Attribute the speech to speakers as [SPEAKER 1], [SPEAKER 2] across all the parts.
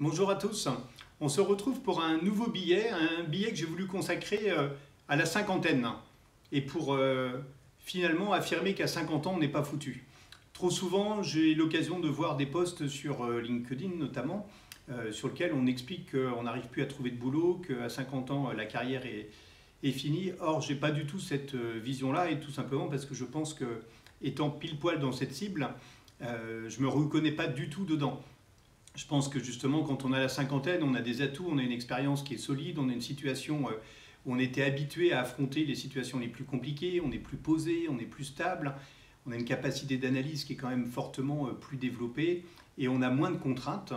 [SPEAKER 1] Bonjour à tous. On se retrouve pour un nouveau billet, un billet que j'ai voulu consacrer à la cinquantaine et pour finalement affirmer qu'à 50 ans on n'est pas foutu. Trop souvent j'ai l'occasion de voir des posts sur LinkedIn notamment sur lesquels on explique qu'on n'arrive plus à trouver de boulot, qu'à 50 ans la carrière est finie. Or j'ai pas du tout cette vision-là et tout simplement parce que je pense que étant pile poil dans cette cible, je me reconnais pas du tout dedans. Je pense que justement, quand on a la cinquantaine, on a des atouts, on a une expérience qui est solide, on a une situation où on était habitué à affronter les situations les plus compliquées, on est plus posé, on est plus stable, on a une capacité d'analyse qui est quand même fortement plus développée et on a moins de contraintes.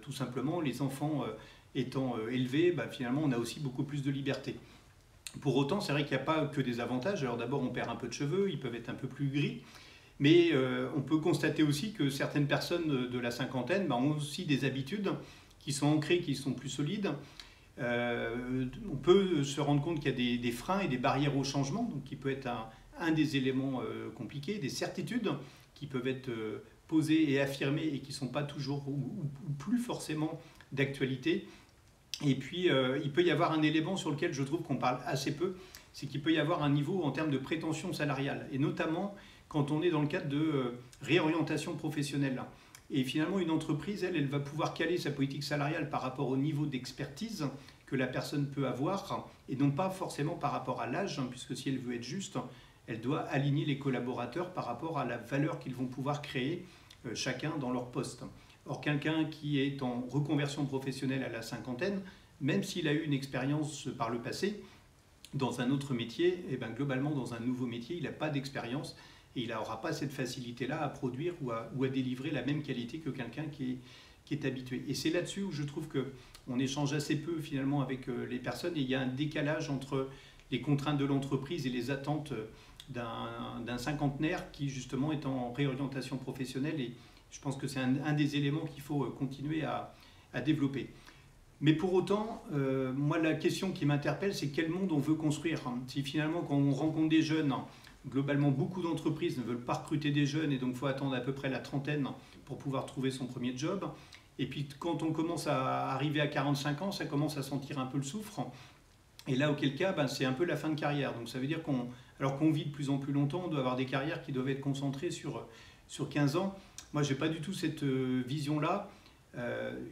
[SPEAKER 1] Tout simplement, les enfants étant élevés, finalement, on a aussi beaucoup plus de liberté. Pour autant, c'est vrai qu'il n'y a pas que des avantages. Alors d'abord, on perd un peu de cheveux, ils peuvent être un peu plus gris. Mais on peut constater aussi que certaines personnes de la cinquantaine ont aussi des habitudes qui sont ancrées, qui sont plus solides. On peut se rendre compte qu'il y a des freins et des barrières au changement, donc qui peut être un des éléments compliqués, des certitudes qui peuvent être posées et affirmées et qui ne sont pas toujours ou plus forcément d'actualité. Et puis, il peut y avoir un élément sur lequel je trouve qu'on parle assez peu, c'est qu'il peut y avoir un niveau en termes de prétention salariale, et notamment quand on est dans le cadre de réorientation professionnelle. Et finalement, une entreprise, elle va pouvoir caler sa politique salariale par rapport au niveau d'expertise que la personne peut avoir, et non pas forcément par rapport à l'âge, puisque si elle veut être juste, elle doit aligner les collaborateurs par rapport à la valeur qu'ils vont pouvoir créer chacun dans leur poste. Or, quelqu'un qui est en reconversion professionnelle à la cinquantaine, même s'il a eu une expérience par le passé, dans un autre métier, et globalement dans un nouveau métier, il n'a pas d'expérience et il n'aura pas cette facilité-là à produire ou à délivrer la même qualité que quelqu'un qui est habitué. Et c'est là-dessus où je trouve qu'on échange assez peu finalement avec les personnes et il y a un décalage entre les contraintes de l'entreprise et les attentes d'un cinquantenaire qui justement est en réorientation professionnelle, et je pense que c'est un des éléments qu'il faut continuer à développer. Mais pour autant, moi la question qui m'interpelle, c'est quel monde on veut construire. Si finalement quand on rencontre des jeunes, globalement beaucoup d'entreprises ne veulent pas recruter des jeunes et donc il faut attendre à peu près la trentaine pour pouvoir trouver son premier job. Et puis quand on commence à arriver à 45 ans, ça commence à sentir un peu le soufre. Et là, auquel cas, c'est un peu la fin de carrière. Donc ça veut dire alors qu'on vit de plus en plus longtemps, on doit avoir des carrières qui doivent être concentrées sur 15 ans. Moi, je n'ai pas du tout cette vision-là.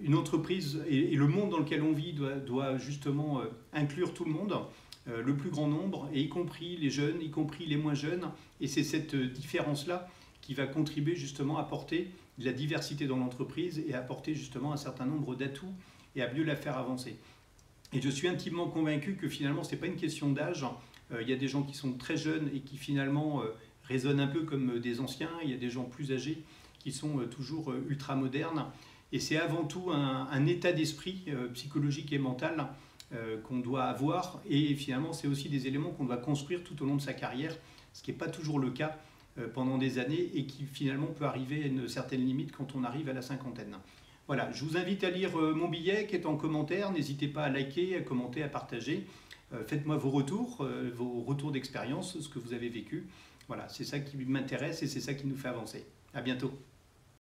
[SPEAKER 1] Une entreprise et le monde dans lequel on vit doit justement inclure tout le monde, le plus grand nombre, et y compris les jeunes, y compris les moins jeunes. Et c'est cette différence-là qui va contribuer justement à apporter de la diversité dans l'entreprise et à apporter justement un certain nombre d'atouts et à mieux la faire avancer. Et je suis intimement convaincu que finalement, ce n'est pas une question d'âge. Il y a des gens qui sont très jeunes et qui finalement raisonnent un peu comme des anciens. Il y a des gens plus âgés qui sont toujours ultra modernes. Et c'est avant tout un état d'esprit psychologique et mental qu'on doit avoir. Et finalement, c'est aussi des éléments qu'on doit construire tout au long de sa carrière, ce qui n'est pas toujours le cas pendant des années et qui finalement peut arriver à une certaine limite quand on arrive à la cinquantaine. Voilà, je vous invite à lire mon billet qui est en commentaire. N'hésitez pas à liker, à commenter, à partager. Faites-moi vos retours d'expérience, ce que vous avez vécu. Voilà, c'est ça qui m'intéresse et c'est ça qui nous fait avancer. À bientôt.